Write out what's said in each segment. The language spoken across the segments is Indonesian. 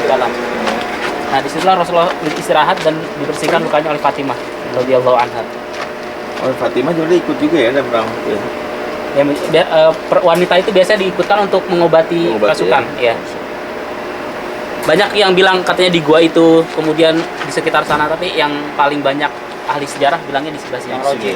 masuk dalam. Nah disitulah Rasulullah istirahat dan dibersihkan lukanya oleh Fatimah radhiyallahu anha. Oh, Fatimah juga ikut juga ya dalam perang ya. Wanita itu biasanya diikutkan untuk mengobati pasukan ya. Banyak yang bilang katanya di gua itu, kemudian di sekitar sana, tapi yang paling banyak ahli sejarah bilangnya di sebelah sini yang Roji.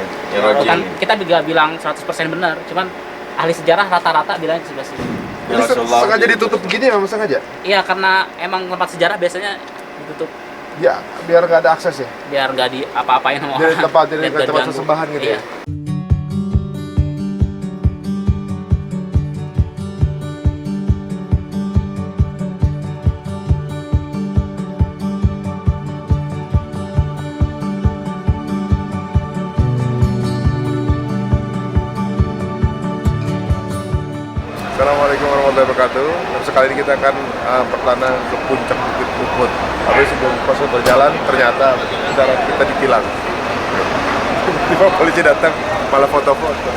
Kan kita juga bilang 100% benar, cuman ahli sejarah rata-rata bilangnya di sebelah sini. Jadi sengaja ditutup begini memang sengaja? Iya, karena emang tempat sejarah biasanya ditutup. Ya, biar nggak ada akses ya? Biar nggak di apa-apain sama orang. Jadi tempat sesembahan gitu ya? Assalamualaikum warahmatullahi wabarakatuh. Dan sekali ini kita akan berkelana ke puncak Bukit Uhud. Tapi sebelum proses berjalan, ternyata kendaraan kita ditilang. Tiba polisi datang, malah foto-foto.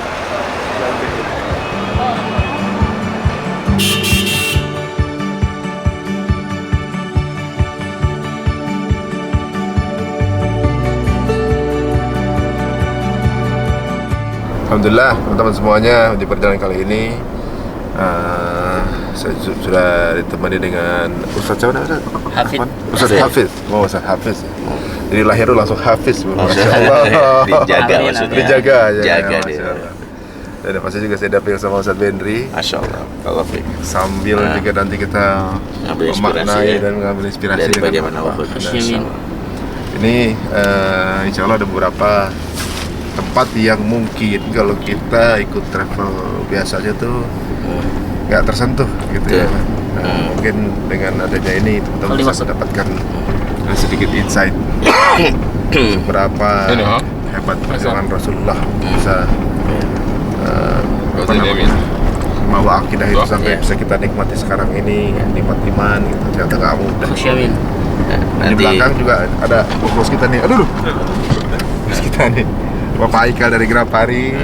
Alhamdulillah teman-teman semuanya, di perjalanan kali ini saya sudah ditemani dengan Ustadz siapa namanya? Ustadz Hafiz. Oh, Ustadz Hafiz. Jadi lahir langsung Hafiz. Masya Allah. Dijaga maksudnya. Dijaga ya. Jaga dia. Dan pasti juga saya damping sama Ustadz Bendri. Masya Allah. Kalau Sambil juga nanti kita memaknai dan mengambil inspirasi dari dengan bagaimana Uhud. Ini insya Allah ada beberapa tempat yang mungkin kalau kita ikut travel biasanya tuh nggak tersentuh gitu ya. Mungkin dengan adanya ini teman-teman bisa mendapatkan sedikit insight seberapa hebat perjuangan Rasulullah bisa membawa akidah itu sampai bisa kita nikmati sekarang ini, nikmat iman gitu. Ternyata nggak mudah. Di belakang juga ada bos kita nih. Aduh, bos kita nih. Bapak Aika dari Grapari,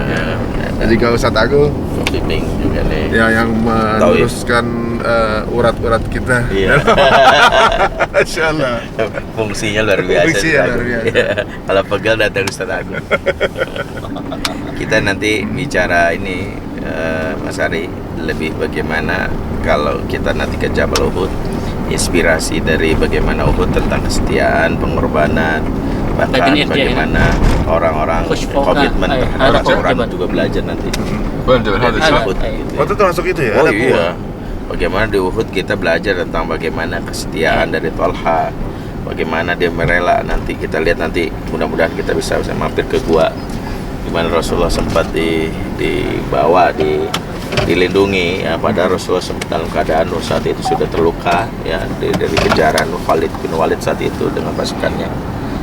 dan juga Ustadz Agung juga nih. Ya, yang meneruskan urat-urat kita. Iya. Masya Allah. Fungsinya luar biasa. Fungsinya luar biasa. Ya, kalau pegal datang Ustadz Agung. Kita nanti bicara ini Mas Ari, lebih bagaimana kalau kita nanti ke Jabal Uhud, inspirasi dari bagaimana Uhud tentang kesetiaan, pengorbanan, bahkan bagaimana orang-orang komitmen terhadap Quran juga belajar nanti. Waktu itu masuk itu ya? Oh iya. Bagaimana di Uhud kita belajar tentang bagaimana kesetiaan dari Thalha, bagaimana dia merela. Nanti kita lihat nanti, mudah-mudahan kita bisa mampir ke gua di mana Rasulullah sempat dibawa, dilindungi ya, pada Rasulullah dalam keadaan saat itu sudah terluka ya dari kejaran Khalid bin Walid saat itu dengan pasukannya.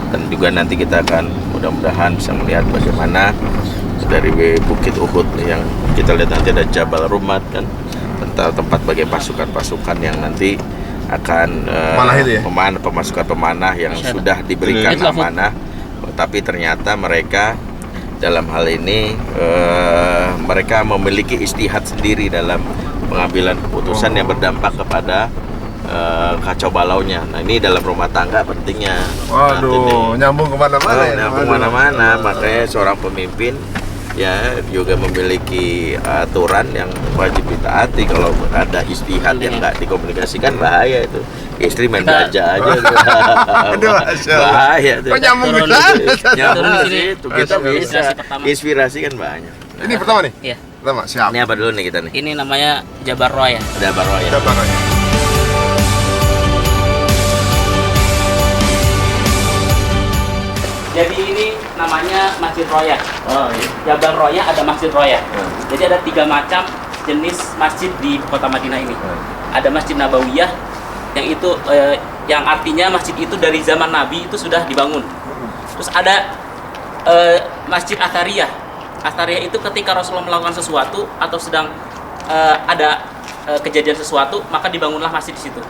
Dan juga nanti kita akan mudah-mudahan bisa melihat bagaimana dari Bukit Uhud yang kita lihat nanti ada Jabal Rumat kan, tentang tempat bagi pasukan-pasukan yang nanti akan pemasukan pemanah yang sudah diberikan amanah, tapi ternyata mereka dalam hal ini mereka memiliki ijtihad sendiri dalam pengambilan keputusan yang berdampak kepada kacau balaunya. Nah ini dalam rumah tangga pentingnya. Waduh, nyambung kemana-mana ya? Nyambung kemana-mana, makanya seorang pemimpin ya juga memiliki aturan yang wajib ditaati. Kalau ada ijtihad yang nggak dikomunikasikan, bahaya itu. Istri main gajah aja. Bahaya itu. Kok nyambung nyambung di situ. Kita bisa inspirasi kan banyak. Ini pertama nih? Iya. Pertama, siap. Ini apa dulu nih kita nih? Ini namanya Jabal Roya. Jabal Roya. Jadi ini namanya Masjid Roya. Oh iya. Jabal Roya ada Masjid Roya. Jadi ada 3 macam jenis masjid di kota Madinah ini. Ada Masjid Nabawiyah yang itu yang artinya masjid itu dari zaman Nabi itu sudah dibangun. Terus ada Masjid Athariyah. Athariyah itu ketika Rasulullah melakukan sesuatu atau sedang ada kejadian sesuatu, maka dibangunlah masjid di situ.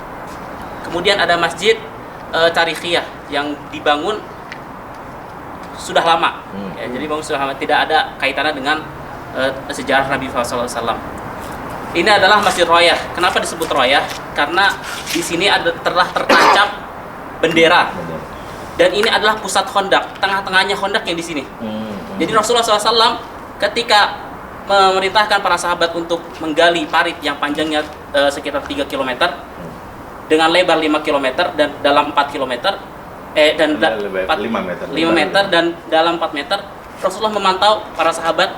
Kemudian ada Masjid Tarikhiyah yang dibangun sudah lama, ya, jadi bangun sudah lama, tidak ada kaitannya dengan sejarah Nabi SAW. Ini adalah Masjid Royah. Kenapa disebut Royah? Karena di sini telah tertancap bendera. Dan ini adalah pusat Khandaq. Tengah-tengahnya Khandaq yang di sini. Jadi Rasulullah SAW ketika memerintahkan para sahabat untuk menggali parit yang panjangnya sekitar 3 km dengan lebar 5 km dan dalam 4 km dan 5 meter dan dalam 4 meter, Rasulullah memantau para sahabat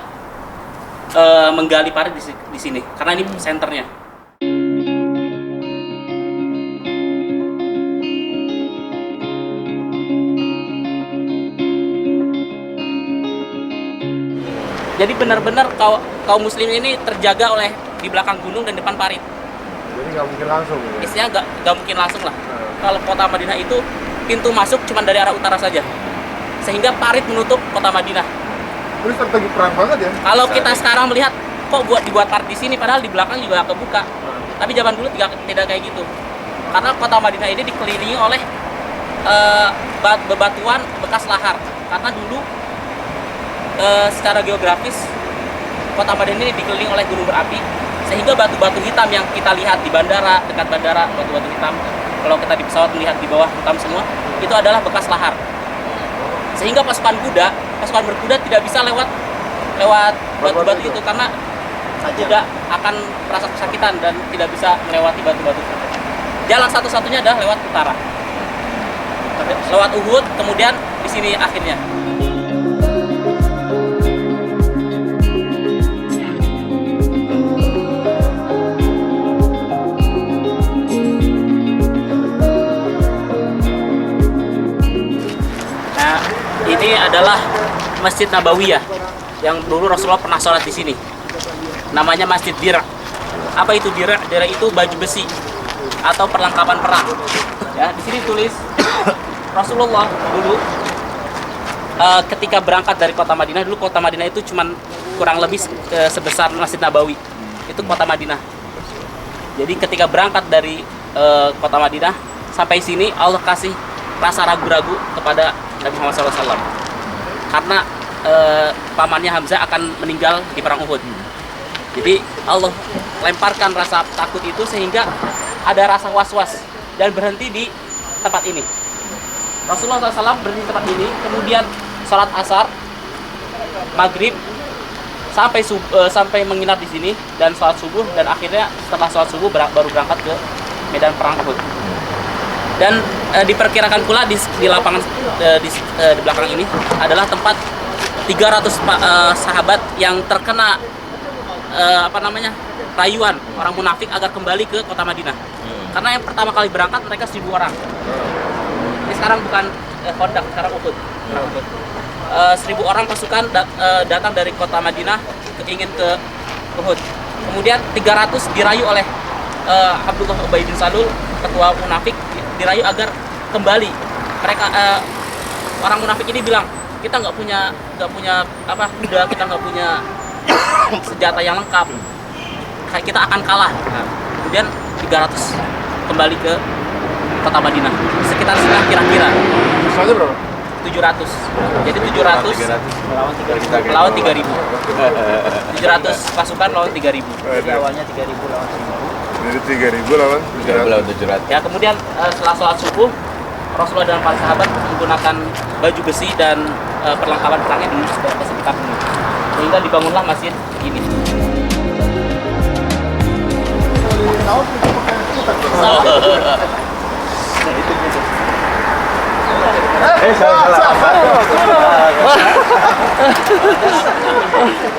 menggali parit di sini karena ini senternya. Jadi benar-benar kaum muslimin ini terjaga oleh di belakang gunung dan depan parit. Jadi nggak mungkin langsung. Ya? Istilahnya nggak mungkin langsung lah. Kalau kota Madinah itu pintu masuk cuma dari arah utara saja, sehingga parit menutup kota Madinah. Ini strategi perang banget ya. Kalau kita sekarang melihat kok dibuat parit di sini, padahal di belakang juga kebuka. Tapi zaman dulu tidak kayak gitu. Karena kota Madinah ini dikelilingi oleh bebatuan bekas lahar. Karena dulu secara geografis kota Madinah ini dikelilingi oleh gunung berapi, sehingga batu-batu hitam yang kita lihat di bandara, dekat bandara, batu-batu hitam, kalau kita di pesawat melihat di bawah hitam semua, itu adalah bekas lahar. Sehingga pasukan berkuda tidak bisa lewat batu-batu itu karena kuda akan merasa kesakitan dan tidak bisa melewati batu-batu. Jalan satu-satunya adalah lewat utara, lewat Uhud, kemudian di sini akhirnya. Ini adalah Masjid Nabawiyah yang dulu Rasulullah pernah sholat di sini. Namanya Masjid Dir'. Apa itu Dir'? Dir' itu baju besi atau perlengkapan perang. Ya, di sini tulis Rasulullah dulu ketika berangkat dari kota Madinah, dulu kota Madinah itu cuman kurang lebih sebesar Masjid Nabawi. Itu kota Madinah. Jadi ketika berangkat dari kota Madinah sampai sini, Allah kasih rasa ragu-ragu kepada Nabi Muhammad SAW karena pamannya Hamzah akan meninggal di perang Uhud. Jadi Allah lemparkan rasa takut itu sehingga ada rasa was-was dan berhenti di tempat ini. Rasulullah SAW berhenti di tempat ini, kemudian sholat asar, maghrib, sampai menginap di sini dan sholat subuh, dan akhirnya setelah sholat subuh baru berangkat ke medan perang Uhud. Dan diperkirakan pula di lapangan di belakang ini adalah tempat 300 sahabat yang terkena rayuan orang munafik agar kembali ke kota Madinah. Karena yang pertama kali berangkat mereka 1000 orang. Ini sekarang bukan Khandaq, sekarang Uhud. 1000 orang pasukan datang dari kota Madinah ingin ke Uhud. Kemudian 300 dirayu oleh Abdullah Ubay bin Salul, ketua munafik, dirayu agar kembali. Mereka orang munafik ini bilang, kita nggak punya kuda, kita nggak punya senjata yang lengkap, kita akan kalah. Kemudian 300 kembali ke kota Madinah, sekitar setengah kira-kira. Misalnya berapa? 700. Jadi 700 lawan 3.000. 700 pasukan lawan 3.000. Jadi awalnya 3.000 lawan 1.000. Jadi 3.000 lawan 700. Ya, kemudian setelah sholat subuh, Rasulullah dan para sahabat menggunakan baju besi dan perlengkapan perangnya di sekitar ini, sehingga dibangunlah masjid ini.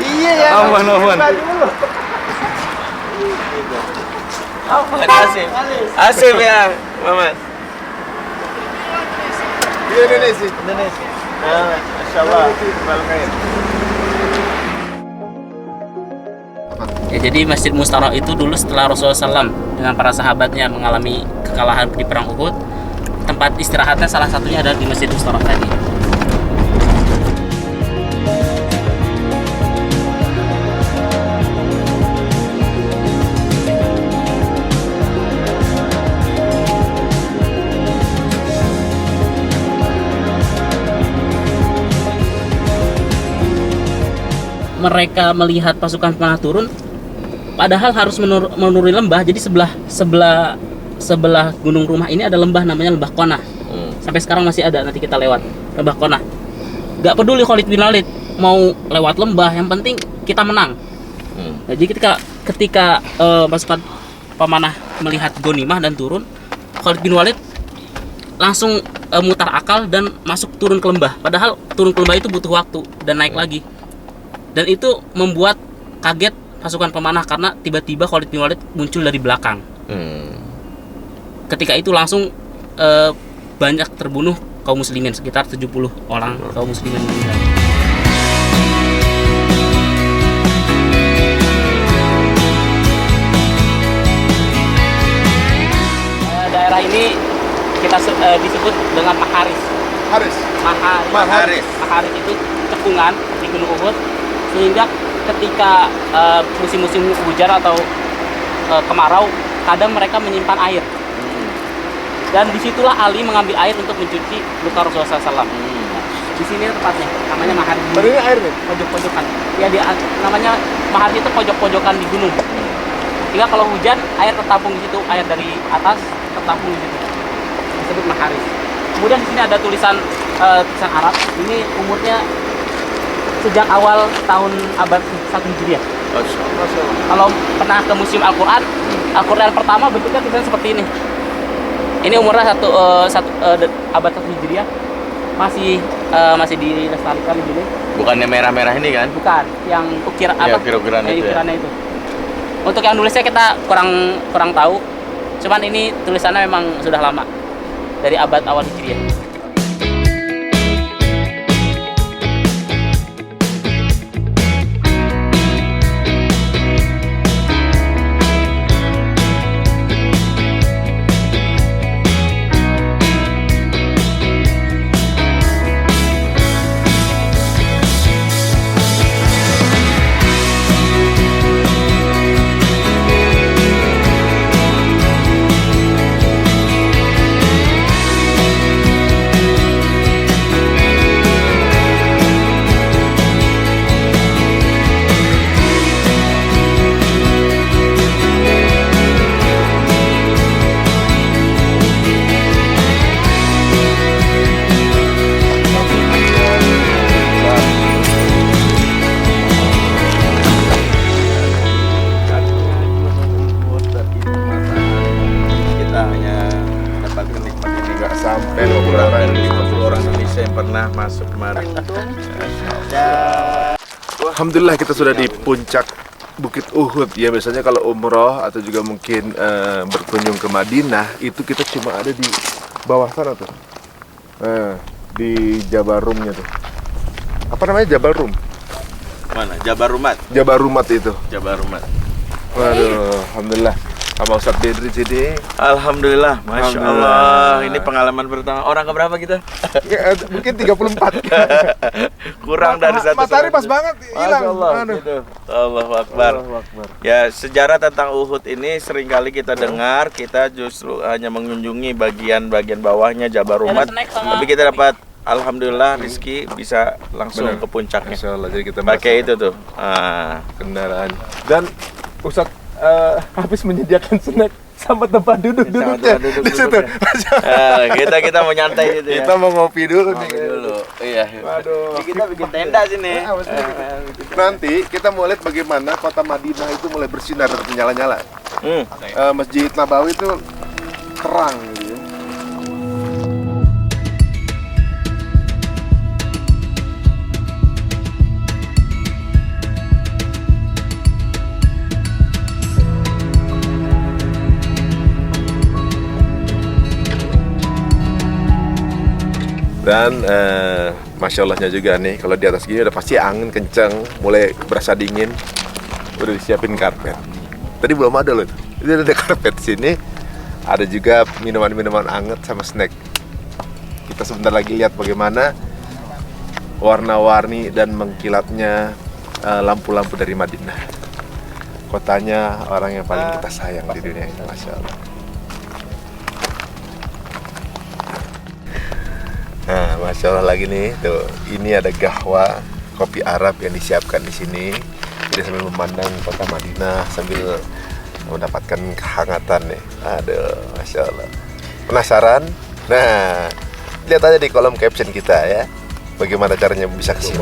Iya ya. Aman. Asif ya, Mamat. Di Indonesia. Masya Allah. Ya, jadi Masjid Mustara itu dulu setelah Rasulullah SAW dengan para sahabatnya mengalami kekalahan di perang Uhud, tempat istirahatnya salah satunya adalah di Masjid Mustara tadi. Mereka melihat pasukan panah turun, padahal harus menuruni lembah. Jadi sebelah gunung rumah ini ada lembah namanya Lembah Qonah. Sampai sekarang masih ada, nanti kita lewat Lembah Qonah. Gak peduli Khalid bin Walid mau lewat lembah, yang penting kita menang. Jadi ketika pasukan pemanah melihat Ghanimah dan turun, Khalid bin Walid langsung mutar akal dan turun ke lembah. Padahal turun ke lembah itu butuh waktu dan naik lagi. Dan itu membuat kaget pasukan pemanah karena tiba-tiba Khalid bin Walid muncul dari belakang. Ketika itu langsung banyak terbunuh kaum muslimin, sekitar 70 orang kaum muslimin meninggal. Daerah ini kita disebut dengan Maharis. Maharis itu cekungan di Gunung Uhud, sehingga ketika musim-musim hujan atau kemarau, kadang mereka menyimpan air. Dan disitulah Ali mengambil air untuk mencuci luka Rasulullah SAW. Di sini tempatnya, namanya Maharis. Ini air nih? Pojok-pojokan. Ya, namanya Maharis itu pojok-pojokan di gunung. Sehingga kalau hujan, air tertampung di situ, air dari atas tertampung di situ. Disebut Maharis. Kemudian di sini ada tulisan Arab. Ini umurnya sejak awal tahun abad 1 Hijriah. Kalau pernah ke Museum Al-Quran, Al-Quran pertama bentuknya tulisan seperti ini. Ini umurnya abad 1 Hijriah. Masih dilestarikan di sini. Bukannya merah-merah ini kan? Bukan, yang ukir-ukiran itu. Itu. Untuk yang nulisnya kita kurang tahu. Cuman ini tulisannya memang sudah lama, dari abad awal Hijriah. Sampai 50 orang Indonesia yang pernah masuk kemarin. Alhamdulillah kita sudah di puncak Bukit Uhud ya. Biasanya kalau umroh atau juga mungkin berkunjung ke Madinah itu kita cuma ada di bawah sana tuh, di Jabal Rumnya tuh. Apa namanya, Jabal Rum? Mana? Jabal Rumat. Jabal Rumat itu. Jabal Rumat. Waduh, alhamdulillah. Sama Ustaz Bedri sini. Alhamdulillah, Masya Allah. Ini pengalaman pertama. Orang keberapa kita? Ya, mungkin 34. Kurang dari satu. Matahari pas banget hilang. Allah, gitu. Allahu Akbar. Ya, sejarah tentang Uhud ini seringkali kita dengar. Kita justru hanya mengunjungi bagian-bagian bawahnya Jabal Rumat. Tapi kita dapat, alhamdulillah, rizki bisa langsung ke puncaknya. Masya Allah, jadi kita pakai itu tuh kendaraan. Dan Ustaz habis menyediakan snack sama tempat duduknya di situ. Kita mau nyantai gitu ya. Kita mau ngopi dulu nih. Iya. Waduh. Kita bikin tenda sini. Nanti kita mau lihat bagaimana kota Madinah itu mulai bersinar dan menyala-nyala. Masjid Nabawi itu terang gitu ya. Dan Masya Allahnya juga nih, kalau di atas gini udah pasti angin kenceng, mulai berasa dingin. Udah disiapin karpet. Tadi belum ada loh. Ini ada karpet sini. Ada juga minuman-minuman anget sama snack. Kita sebentar lagi lihat bagaimana warna-warni dan mengkilatnya lampu-lampu dari Madinah. Kotanya orang yang paling kita sayang di dunia ini, Masya Allah. Nah, Masya Allah lagi nih, tuh ini ada gahwa kopi Arab yang disiapkan di sini. Jadi sambil memandang kota Madinah, sambil mendapatkan kehangatan nih. Aduh, Masya Allah. Penasaran? Nah, lihat aja di kolom caption kita ya, bagaimana caranya bisa ke sini.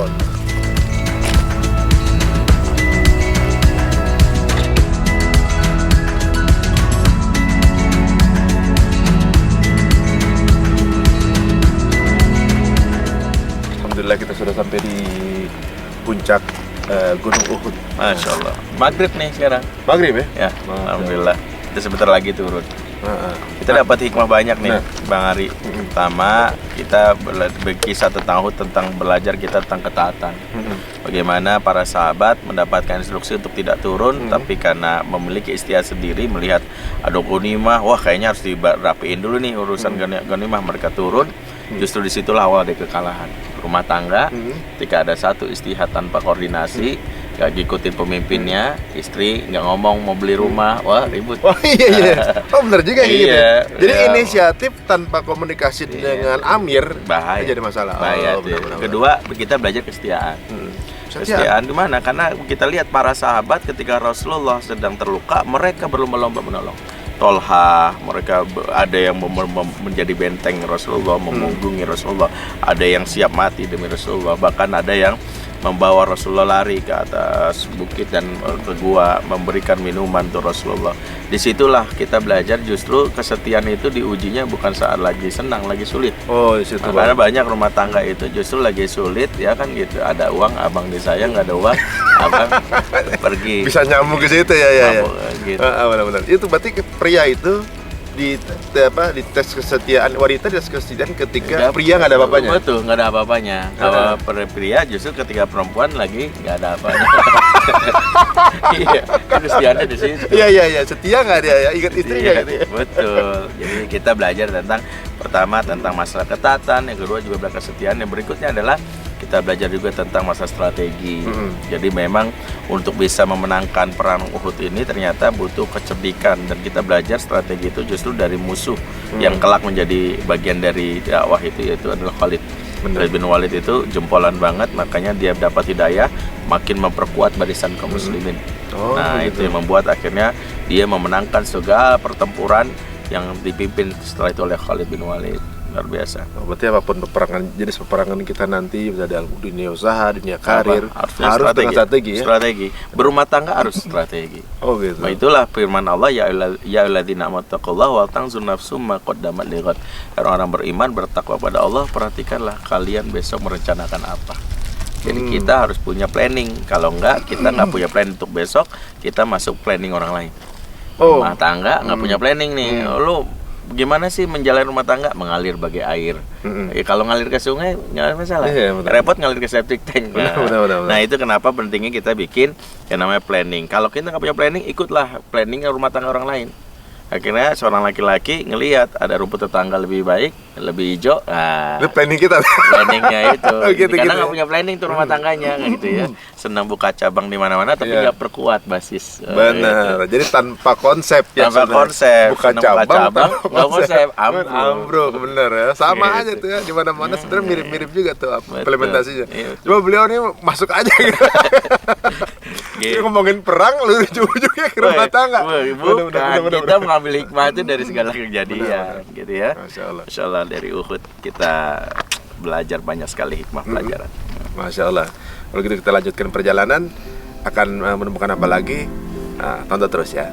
Alhamdulillah kita sudah sampai di puncak Gunung Uhud. Masya Allah. Maghrib nih sekarang. Maghrib ya? Ya, alhamdulillah. Kita sebentar lagi turun. Kita dapat hikmah banyak nih, Bang Ari. Pertama, kita berkisah tentang belajar kita tentang ketaatan. Bagaimana para sahabat mendapatkan instruksi untuk tidak turun, tapi karena memiliki istihad sendiri, melihat ada ghanimah, wah kayaknya harus dirapiin dulu nih urusan ghanimah, mereka turun. Justru disitulah awal dari kekalahan. Rumah tangga, ketika ada satu istihad tanpa koordinasi, gak ngikutin pemimpinnya, istri nggak ngomong mau beli rumah, wah ribut. Oh iya. Oh benar juga gitu. Iya, Jadi iya. inisiatif tanpa komunikasi dengan Amir Bahaya. jadi masalah. Bahaya. Oh, benar. Kedua, kita belajar kesetiaan. Kesetiaan di mana? Karena kita lihat para sahabat ketika Rasulullah sedang terluka, mereka berlomba-lomba menolong. Tolha, mereka ada yang menjadi benteng Rasulullah, memunggungi Rasulullah, ada yang siap mati demi Rasulullah, bahkan ada yang membawa Rasulullah lari ke atas bukit dan ke gua, memberikan minuman untuk Rasulullah. Disitulah kita belajar justru kesetiaan itu diujinya bukan saat lagi senang, lagi sulit. Oh, di situ. Karena banyak rumah tangga itu justru lagi sulit, ya kan gitu. Ada uang, abang disayang, nggak ada uang, abang pergi. Bisa nyambung ke situ ya. Gitu. Benar-benar. Itu berarti pria itu di tes kesetiaan, wanita di tes kesetiaan ketika pria nggak ada apa-apanya. Betul, nggak ada apa-apanya. Kalau pria justru ketika perempuan lagi nggak ada apa-apanya. Iya, kesetiaannya di situ. Iya, setia nggak dia ya, ingat istri nggak gitu ya. Betul. Jadi kita belajar tentang pertama tentang masalah ketaatan, yang kedua juga belajar kesetiaan, yang berikutnya adalah kita belajar juga tentang masalah strategi. Jadi memang untuk bisa memenangkan perang Uhud ini ternyata butuh kecerdikan, dan kita belajar strategi itu justru dari musuh yang kelak menjadi bagian dari dakwah itu, yaitu adalah Khalid. Khalid bin Walid itu jempolan banget, makanya dia dapat hidayah, makin memperkuat barisan kaum muslimin. Nah itu yang membuat akhirnya dia memenangkan segala pertempuran yang dipimpin setelah itu oleh Khalid bin Walid. Luar biasa. Berarti apapun peperangan, jenis peperangan kita nanti, bisa dalam dunia usaha, dunia karir, harus dengan strategi ya. Strategi. Berumah tangga harus strategi. Oh gitu. Nah, itulah firman Allah, ya ayyuhalladzina amanu wal tanzur nafsum ma qaddamat lighad. Orang-orang beriman bertakwa pada Allah, perhatikanlah kalian besok merencanakan apa. Jadi kita harus punya planning. Kalau enggak, kita nggak punya planning untuk besok, kita masuk planning orang lain. Rumah tangga nggak punya planning nih. Lu gimana sih menjalani rumah tangga? Mengalir bagai air. Ya, kalau ngalir ke sungai nggak ada masalah. Repot ngalir ke septic tank. Nah itu kenapa pentingnya kita bikin yang namanya planning. Kalau kita nggak punya planning, ikutlah planning rumah tangga orang lain. Akhirnya seorang laki-laki ngelihat ada rumput tetangga lebih baik, lebih hijau. Nah, itu planning kita. Planningnya itu. Karena nggak ya? punya planning tuh rumah tangganya, gitu ya. Senang buka cabang di mana-mana, tapi nggak perkuat basis. Benar. Jadi tanpa konsep ya. Tanpa konsep. Buka cabang, nggak konsep. Ambruk, bener ya. Sama aja tuh ya. Di mana-mana sebenarnya mirip-mirip juga tuh implementasinya. Cuma beliau ini masuk aja gitu. Dia ngomongin perang, lu ujung-ujungnya ke rumah tangga. Bukan, kita mengambil hikmah itu dari segala kejadian, gitu ya. Masya Allah, dari Uhud kita belajar banyak sekali hikmah pelajaran. Masya Allah. Kalau gitu kita lanjutkan perjalanan, akan menemukan apa lagi? Nah, tonton terus ya.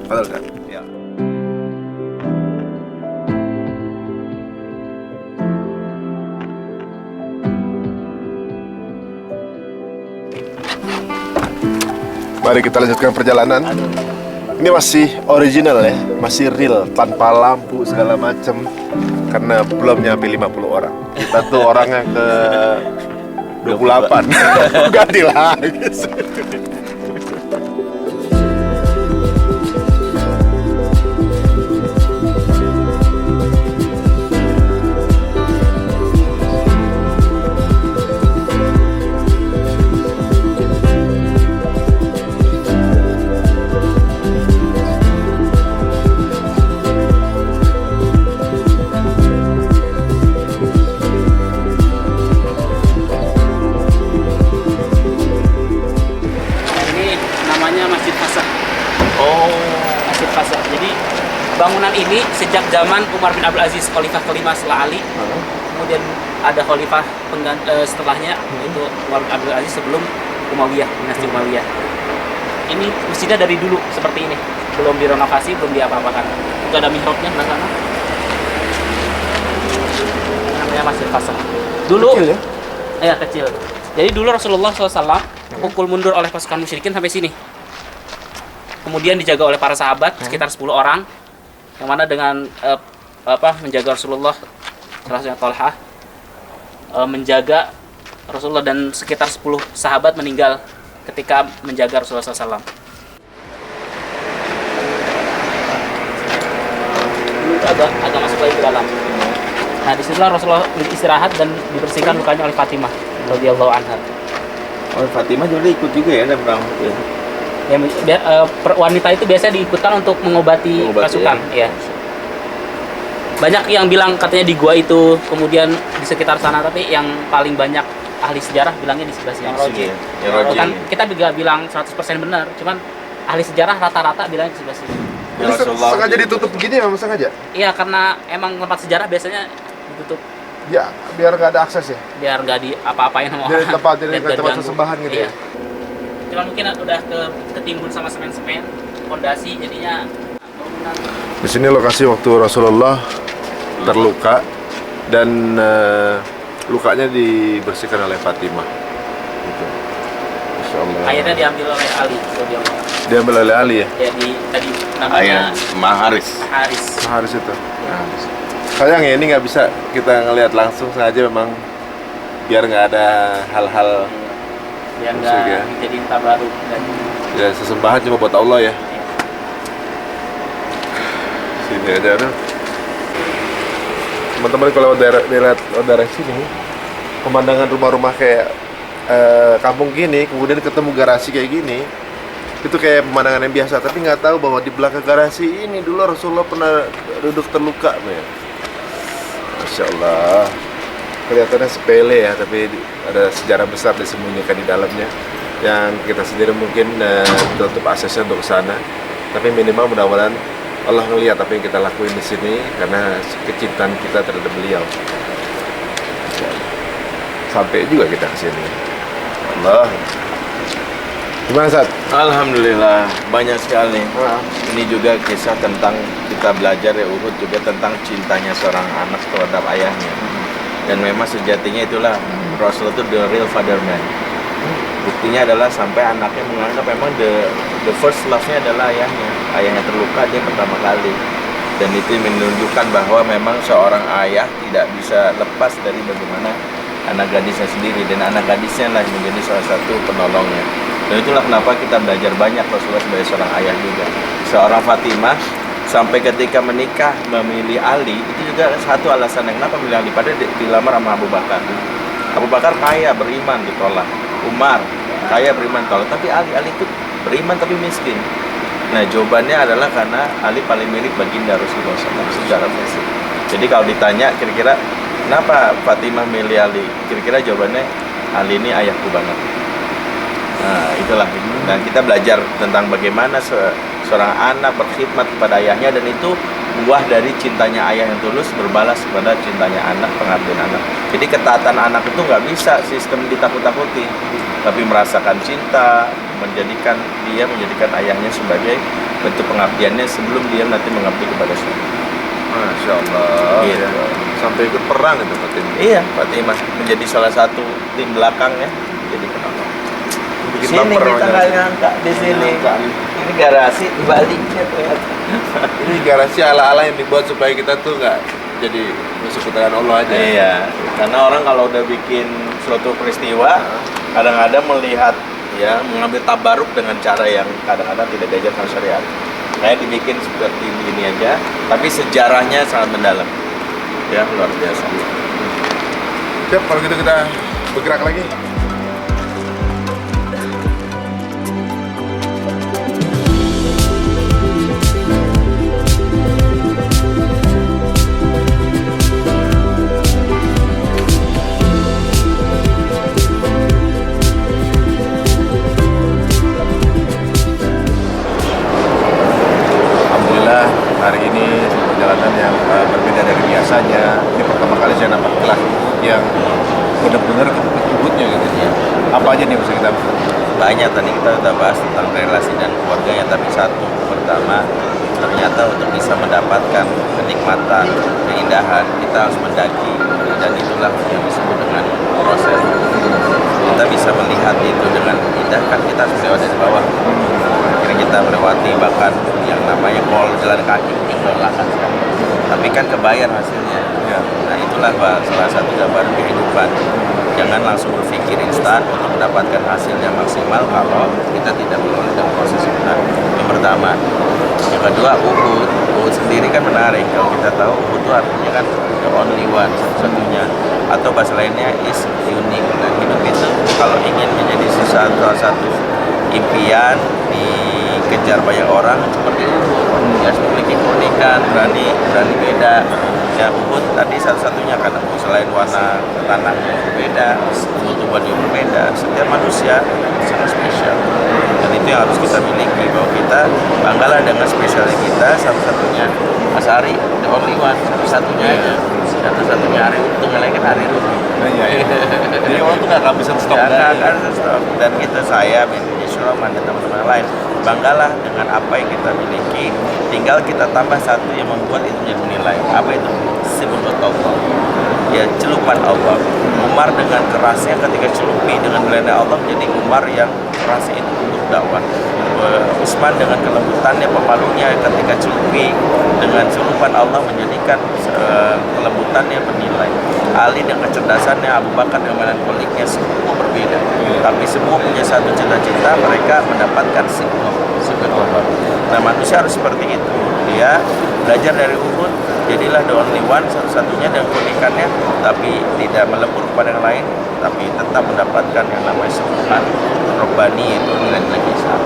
Betul kan? Ya. Mari kita lanjutkan perjalanan. Ini masih original ya, masih real, tanpa lampu segala macam, karena belum nyampe 50 orang. Kita tuh orangnya ke 28. Ganti lagi. fasa. Jadi bangunan ini sejak zaman Umar bin Abdul Aziz, khalifah kelima setelah Ali. Kemudian ada khalifah setelahnya, yaitu Umar bin Abdul Aziz sebelum Umayyah, dinasti Umayyah. Ini masjidnya dari dulu seperti ini, belum direnovasi, belum diapa-apakan. Itu ada mihrabnya di sana. Namanya Masjid Fasa. Dulu, Kecil ya? Iya kecil. Jadi dulu Rasulullah SAW pukul mundur oleh pasukan musyrikin sampai sini. Kemudian dijaga oleh para sahabat sekitar 10 orang, yang mana dengan menjaga Rasulullah, salah satunya Thalhah, menjaga Rasulullah, dan sekitar 10 sahabat meninggal ketika menjaga Rasulullah SAW. Dulu itu agak masuk lagi ke dalam. Nah, disitulah Rasulullah istirahat dan dibersihkan lukanya oleh Fatimah radhiyallahu anha. Oh, Fatimah juga ikut juga ya dalam perang ya. Wanita itu biasanya diikutkan untuk mengobati pasukan, ya. Banyak yang bilang katanya di gua itu, kemudian di sekitar sana, tapi yang paling banyak ahli sejarah bilangnya di sebelah sini. Yang Roji. Yang Roji. Kan kita juga bilang 100% benar, cuman ahli sejarah rata-rata bilangnya di sebelah sini. Jadi sengaja ditutup begini memang sengaja? Iya, karena emang tempat sejarah biasanya ditutup Ya, biar nggak ada akses ya? biar nggak di apa-apain sama Jadi orang. tempat Dan tempat terganggu. sesembahan gitu Iya. ya? Cuman mungkin udah ketimbun sama semen-semen, fondasi, jadinya bangunan. Di sini lokasi waktu Rasulullah terluka dan lukanya dibersihkan oleh Fatimah. Gitu. Masya Allah. Akhirnya diambil oleh Ali radhiyallahu anhu. Diambil oleh Ali ya? Ya, tadi Ayah namanya Maharis. Haris. Haris itu. Sayang ya ini nggak bisa kita ngelihat langsung, sengaja memang biar nggak ada hal-hal Biar Musik nggak ya. jadi tabaruk dan ya sesembahan cuma buat Allah ya. Sini aja ada. Teman-teman kalau daerah sini pemandangan rumah-rumah kayak kampung gini, kemudian ketemu garasi kayak gini, itu kayak pemandangan yang biasa, tapi nggak tahu bahwa di belakang garasi ini dulu Rasulullah pernah duduk terluka, men. Masya Allah, kelihatannya sepele ya, tapi ada sejarah besar disembunyikan di dalamnya yang kita sendiri mungkin tutup aksesnya untuk ke sana, tapi minimal mudah-mudahan Allah ngelihat apa yang kita lakuin di sini karena kecintaan kita terhadap beliau. Sampai juga kita ke sini. Allah. Gimana, Sat? Alhamdulillah, banyak sekali. Ini juga kisah tentang kita belajar ya Uhud juga tentang cintanya seorang anak terhadap ayahnya. Dan memang sejatinya itulah Rasul itu the real father man. Buktinya adalah sampai anaknya menganggap memang the first love-nya adalah ayahnya. Ayahnya terluka, dia pertama kali. Dan itu menunjukkan bahwa memang seorang ayah tidak bisa lepas dari bagaimana anak gadisnya sendiri, dan anak gadisnya lah yang menjadi salah satu penolongnya. Dan itulah kenapa kita belajar banyak Rasulullah sebagai seorang ayah juga. Seorang Fatimah sampai ketika menikah memilih Ali, itu juga satu alasan yang kenapa memilih Ali, padahal dilamar sama Abu Bakar. Abu Bakar kaya, beriman, ditolak. Umar kaya, beriman, ditolak. Tapi Ali itu beriman tapi miskin. Nah, jawabannya adalah karena Ali paling mirip baginda Rasulullah SAW secara fisik. Jadi kalau ditanya kira-kira kenapa Fatimah milih Ali, kira-kira jawabannya Ali ini ayahku banget. Nah, itulah. Dan kita belajar tentang bagaimana seorang anak berkhidmat kepada ayahnya, dan itu buah dari cintanya ayah yang tulus berbalas kepada cintanya anak, pengabdian anak. Jadi ketaatan anak itu nggak bisa sistem ditakut-takuti, tapi merasakan cinta, menjadikan ayahnya sebagai bentuk pengabdiannya sebelum dia nanti mengabdi kepada suami. Masya Allah. Gitu. Sampai ikut perang itu Fatimah. Iya, Fatimah menjadi salah satu tim belakang ya, jadi penolong. Bikin Sini baper kita namanya. nggak nyangka di sini. Ini garasi dibaliknya ternyata. Ini garasi ala-ala yang dibuat supaya kita tuh nggak jadi musuh putaran Allah aja. Iya, karena orang kalau udah bikin suatu peristiwa, kadang-kadang melihat ya mengambil tabaruk dengan cara yang kadang-kadang tidak diajarkan syariat. Kayak dibikin seperti ini aja, tapi sejarahnya sangat mendalam. Ya, luar biasa. Siap, kalau gitu kita bergerak lagi. banyak tadi kita udah bahas tentang relasi dan keluarganya, tapi satu pertama ternyata untuk bisa mendapatkan kenikmatan, keindahan kita harus mendaki, dan itulah yang disebut dengan proses. Kita bisa melihat itu dengan indah kan kita harus lewat dari bawah. Akhirnya kita melewati bahkan yang namanya kalau jalan kaki mungkin melelahkan sekali, tapi kan kebayar hasilnya. Nah itulah salah satu gambaran kehidupan. Jangan langsung berpikir instan untuk mendapatkan hasil yang maksimal kalau kita tidak melalui proses benar. Yang pertama. Yang kedua, Uhud sendiri kan menarik. Kalau kita tahu Uhud itu artinya kan the only one, satu-satunya, atau bahasa lainnya is unique. Nah, hidup itu kalau ingin menjadi salah satu impian dikejar banyak orang seperti Uhud, dia harus memiliki keunikan, berani beda. Ya Uhud tadi satu-satunya karena selain warna tanahnya berbeda, tumbuh-tumbuhan yang berbeda, setiap manusia sangat spesial. Dan itu yang harus kita miliki, bahwa kita banggalah dengan spesialnya kita, satu-satunya. Mas Ari, the only one, satu-satunya aja. Satu-satunya Ari Untung, yang lain kan Ari Rugi. Jadi orang tuh nggak bisa stop. Nggak akan stop. Dan kita, saya, Indonesia Roman dan teman-teman lain, banggalah dengan apa yang kita miliki. Tinggal kita tambah satu yang membuat itu menjadi nilai. Apa itu? Sibukut Allah. Ya, celupan Allah. Umar dengan kerasnya ketika celupi dengan nilai Allah menjadi Umar yang keras itu untuk dakwah. Utsman dengan kelembutannya, pemalunya ketika celupi dengan celupan Allah menjadikan kelembutannya bernilai. Ali dengan kecerdasannya, Abu Bakar dengan melankoliknya, semua berbeda. Tapi semua punya satu cita-cita, mereka mendapatkan sibukut Allah. Nah manusia harus seperti itu. Dia belajar dari Uhud, jadilah the only one, satu-satunya dengan keunikannya, tapi tidak melebur kepada yang lain, tapi tetap mendapatkan yang namanya sempurna Robbani, itu nilai-nilai Islam.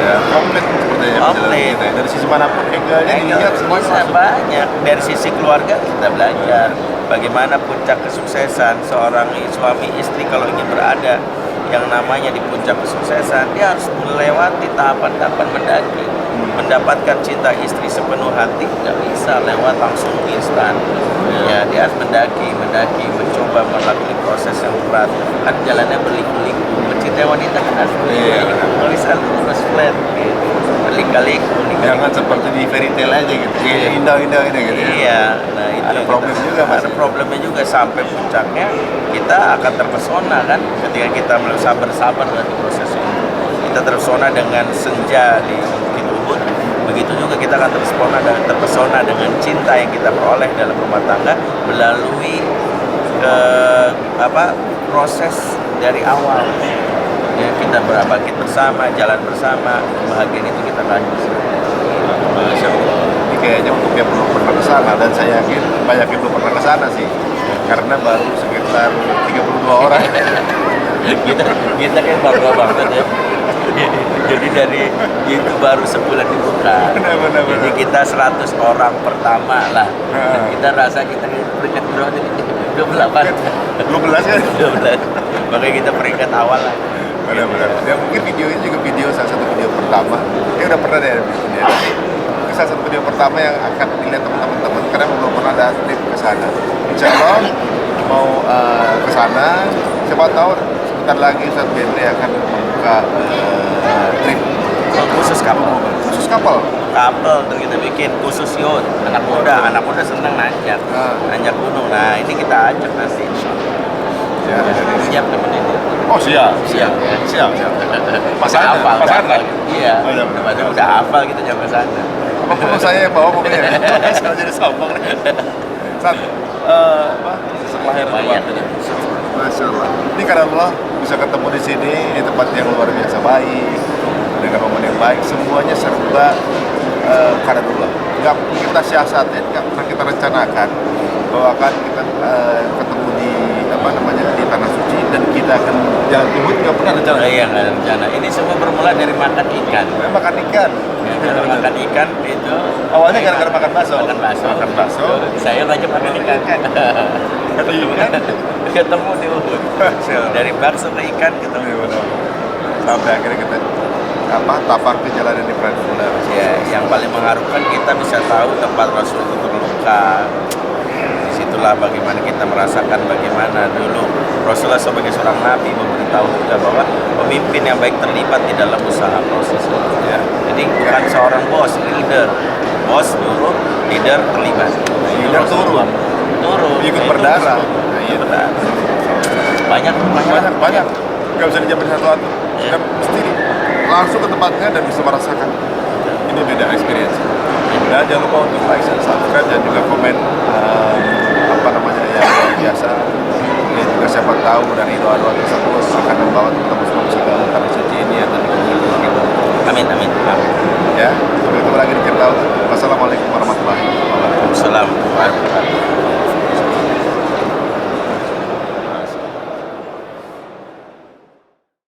Ya, komplit sepertinya. Komplit. Dari sisi manapun angle-nya dilihat semua bisa banyak. Dari sisi keluarga kita belajar bagaimana puncak kesuksesan seorang suami istri kalau ingin berada yang namanya di puncak kesuksesan, dia harus melewati tahapan-tahapan mendaki. Mendapatkan cinta istri sepenuh hati nggak bisa lewat langsung instan. Ya, dia harus mendaki, mencoba melalui proses yang berat. Kan jalannya berliku-liku. Mencintai wanita kan harus berliku-liku. Nggak bisa lurus flat gitu. Berliku-liku. Jangan seperti di fairy tale aja gitu. Indah-indah ini gitu. Iya, nah itu ada problem juga, Mas. Ada problemnya juga sampai puncaknya kita akan terpesona kan ketika kita sabar-sabar di proses ini. Kita terpesona dengan senja di Bukit Uhud. Begitu juga kita akan terpesona dengan cinta yang kita peroleh dalam rumah tangga melalui proses dari awal. Ya, kita berbangkit bersama, jalan bersama, kebahagiaan itu kita lanjut. Masya Allah. Ini kayaknya untuk yang belum pernah ke sana, dan saya yakin banyak yang belum pernah ke sana sih, karena baru sekitar 32 orang. kita kan bangga banget ya. Jadi dari itu baru sebulan dibuka. Benar. Jadi kita 100 orang pertama lah. Dan kita rasa kita peringkat berapa tadi? 28. 12 kan? 12. Makanya kita peringkat awal lah. Benar. Ya mungkin video ini juga salah satu video pertama. Udah pernah deh bikin ya. Ini salah satu video pertama yang akan dilihat teman-teman karena belum pernah ada trip ke sana. Insya Allah mau ke sana. Siapa tahu sebentar lagi Ustaz Bendre akan membuka trip Khusus kapal. Kapal untuk kita bikin khusus yacht. Anak muda senang nanjak gunung. Nah ini kita ajak nanti. Ya, Siap temenin. oh siap. Pasar kan? Iya. Oh, iya. Udah hafal kita nyampe sana. Apa perlu saya yang bawa pokoknya? Saya jadi sombong nih. Saat setelah lahir Masya Allah. Ini karena Allah bisa ketemu di sini, ini tempat yang luar biasa baik, dengan momen yang baik, semuanya serba karena Allah. Nggak kita siasatin, nggak pernah kita rencanakan bahwa akan kita ketemu di di tanah suci dan kita akan jalan Uhud, nggak pernah rencana. Iya nggak ada rencana. Ini semua bermula dari makan ikan. Makan ikan. Gara-gara makan ikan itu Awalnya gara-gara makan bakso. Makan bakso. Saya ngajak makan ikan. Ketemu di Uhud. Dari bakso ke ikan ketemu. Sampai akhirnya kita tapak ke jalan yang diperlukan. Ya, yang paling mengharukan kita bisa tahu tempat Rasul itu terluka. Di situ itulah bagaimana kita merasakan bagaimana dulu Rasulullah sebagai seorang nabi memberitahu juga bahwa pemimpin yang baik terlibat di dalam usaha proses ya. Jadi bukan seorang bos, leader. Bos nyuruh, leader terlibat. Leader turun ikut berdarah. Iya, berdarah. Banyak. Nggak bisa dijamin satu-satu. Kita mesti langsung ke tempatnya dan bisa merasakan. Ini beda experience. Dan jangan lupa untuk like dan subscribe dan juga komen yang biasa. Ini juga siapa tahu dari doa-doa tersebut akan membawa teman-teman semua bisa